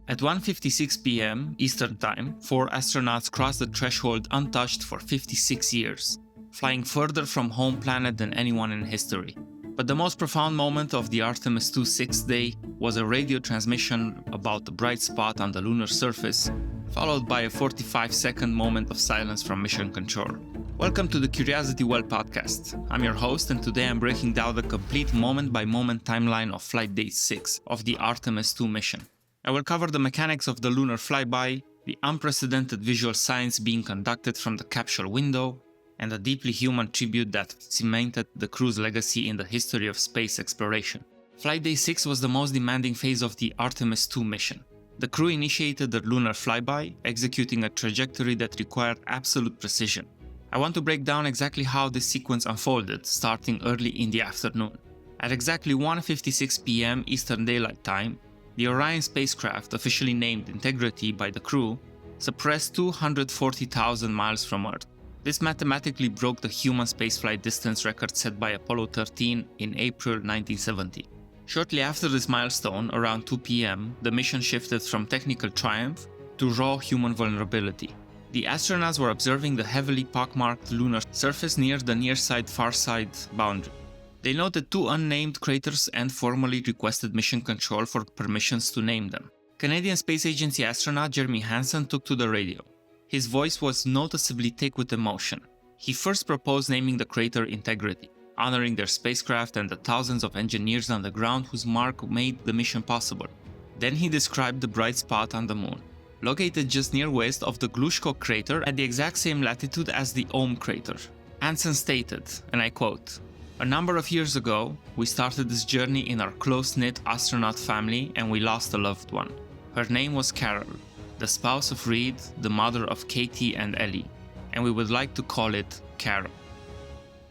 At 1:56 p.m. Eastern Time, 4 astronauts crossed the threshold untouched for 56 years, flying further from home planet than anyone in history. But the most profound moment of the Artemis II sixth day was a radio transmission about the bright spot on the lunar surface, followed by a 45-second moment of silence from mission control. Welcome to the Curiosity Well podcast. I'm your host, and today I'm breaking down the complete moment-by-moment timeline of Flight Day 6 of the Artemis II mission. I will cover the mechanics of the lunar flyby, the unprecedented visual science being conducted from the capsule window, and a deeply human tribute that cemented the crew's legacy in the history of space exploration. Flight Day 6 was the most demanding phase of the Artemis II mission. The crew initiated the lunar flyby, executing a trajectory that required absolute precision. I want to break down exactly how this sequence unfolded, starting early in the afternoon. At exactly 1:56 p.m. Eastern Daylight Time, the Orion spacecraft, officially named Integrity by the crew, suppressed 240,000 miles from Earth. This mathematically broke the human spaceflight distance record set by Apollo 13 in April 1970. Shortly after this milestone, around 2 p.m., the mission shifted from technical triumph to raw human vulnerability. The astronauts were observing the heavily pockmarked lunar surface near the near-side-far-side boundary. They noted 2 unnamed craters and formally requested mission control for permissions to name them. Canadian Space Agency astronaut Jeremy Hansen took to the radio. His voice was noticeably thick with emotion. He first proposed naming the crater Integrity, honoring their spacecraft and the thousands of engineers on the ground whose mark made the mission possible. Then he described the bright spot on the moon, located just near west of the Glushko crater at the exact same latitude as the Ohm crater. Hansen stated, and I quote, "A number of years ago, we started this journey in our close-knit astronaut family and we lost a loved one. Her name was Carroll, the spouse of Reid, the mother of Katie and Ellie, and we would like to call it Carroll."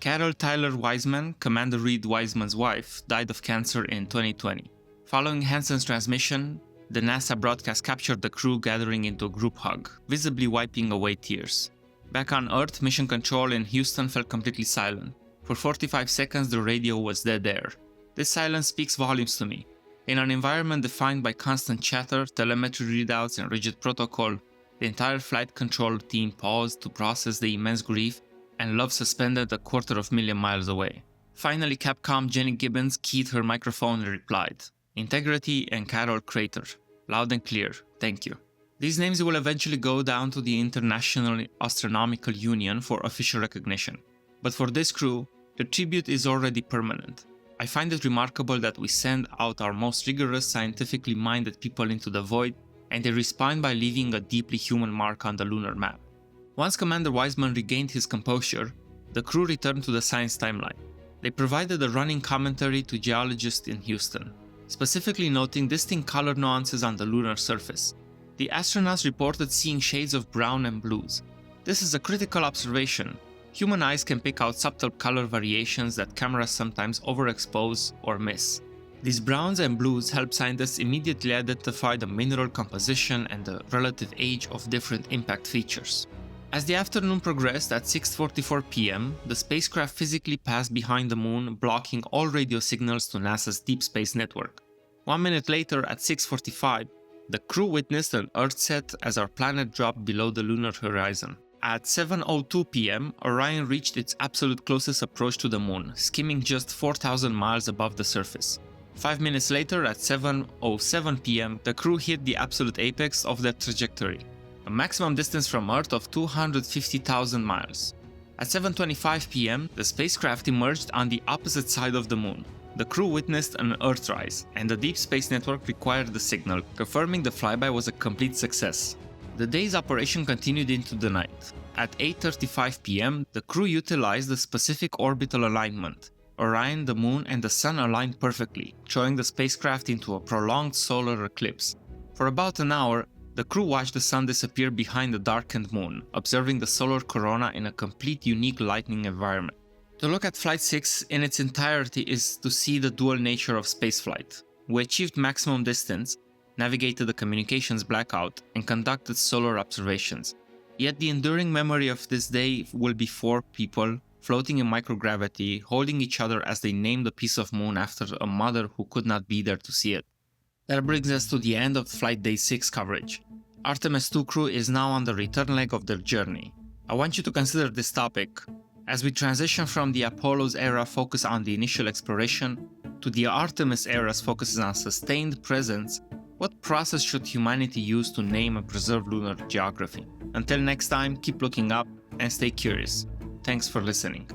Carroll Tyler Wiseman, Commander Reid Wiseman's wife, died of cancer in 2020. Following Hansen's transmission, the NASA broadcast captured the crew gathering into a group hug, visibly wiping away tears. Back on Earth, mission control in Houston fell completely silent. For 45 seconds, the radio was dead air. This silence speaks volumes to me. In an environment defined by constant chatter, telemetry readouts, and rigid protocol, the entire flight control team paused to process the immense grief and love suspended a 250,000 miles away. Finally, Capcom Jenny Gibbons keyed her microphone and replied, "Integrity and Carroll Crater. Loud and clear. Thank you." These names will eventually go down to the International Astronomical Union for official recognition. But for this crew, the tribute is already permanent. I find it remarkable that we send out our most rigorous, scientifically minded people into the void, and they respond by leaving a deeply human mark on the lunar map. Once Commander Wiseman regained his composure, the crew returned to the science timeline. They provided a running commentary to geologists in Houston, specifically noting distinct color nuances on the lunar surface. The astronauts reported seeing shades of brown and blues. This is a critical observation. Human eyes can pick out subtle color variations that cameras sometimes overexpose or miss. These browns and blues help scientists immediately identify the mineral composition and the relative age of different impact features. As the afternoon progressed, at 6:44 p.m., the spacecraft physically passed behind the moon, blocking all radio signals to NASA's Deep Space Network. 1 minute later, at 6:45, the crew witnessed an Earthset as our planet dropped below the lunar horizon. At 7:02 p.m., Orion reached its absolute closest approach to the moon, skimming just 4,000 miles above the surface. 5 minutes later, at 7:07 p.m., the crew hit the absolute apex of their trajectory, a maximum distance from Earth of 250,000 miles. At 7:25 p.m., the spacecraft emerged on the opposite side of the moon. The crew witnessed an Earthrise, and the Deep Space Network required the signal, confirming the flyby was a complete success. The day's operation continued into the night. At 8:35 p.m., the crew utilized the specific orbital alignment. Orion, the Moon, and the Sun aligned perfectly, throwing the spacecraft into a prolonged solar eclipse. For about an hour, the crew watched the Sun disappear behind the darkened Moon, observing the solar corona in a complete unique lightning environment. To look at Flight 6 in its entirety is to see the dual nature of spaceflight. We achieved maximum distance, navigated the communications blackout, and conducted solar observations. Yet the enduring memory of this day will be 4 people floating in microgravity, holding each other as they named a piece of moon after a mother who could not be there to see it. That brings us to the end of Flight Day 6 coverage. Artemis II crew is now on the return leg of their journey. I want you to consider this topic as we transition from the Apollo's era focus on the initial exploration to the Artemis era's focuses on sustained presence. What process should humanity use to name and preserve lunar geography? Until next time, keep looking up and stay curious. Thanks for listening.